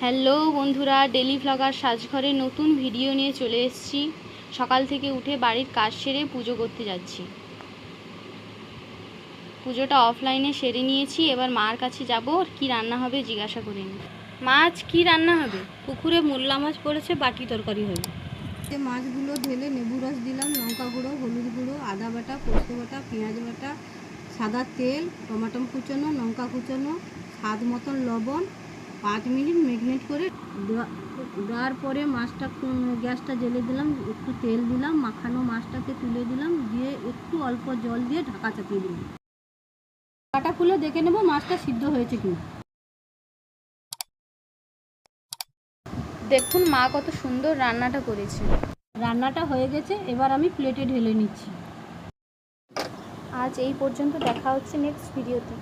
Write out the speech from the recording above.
Hello বন্ধুরা, daily blogger সাজঘরে নতুন video নিয়ে চলে এসেছি। সকাল থেকে উঠে বাড়ির কাজ সেরে পুজো করতে যাচ্ছি। পুজোটা অফলাইনে সেরে নিয়েছি, এবার মার কাছে যাব, কি রান্না হবে জিজ্ঞাসা করে নি। মাছ কি রান্না হবে? পুকুরে মোল্লা মাছ পড়েছে, বাটি তরকারি হবে। মাছগুলো ঢেলে লেবু রস দিলাম, লঙ্কা গুঁড়ো, হলুদ গুঁড়ো, আদা বাটা, পোস্ত বাটা, পেঁয়াজ বাটা, সাদা তেল, টমেটো কুচানো, লঙ্কা কুচানো, স্বাদ মতন লবণ, 5 মিনিট ম্যারিনেট করে দেওয়ার পরে মাছটা গ্যাসটা জ্বেলে দিলাম, একটু তেল দিলাম, মাখানো মাছটাকে তুলে দিলাম, দিয়ে একটু অল্প জল দিয়ে ঢাকা চাপিয়ে দিলাম। কাটা খুলে দেখে নেব মাছটা সিদ্ধ হয়েছে কিনা। দেখুন মা কত সুন্দর রান্নাটা করেছে। রান্নাটা হয়ে গেছে, এবার আমি প্লেটে ঢেলে নিচ্ছি। আজ এই পর্যন্ত, দেখা হচ্ছে নেক্সট ভিডিওতে।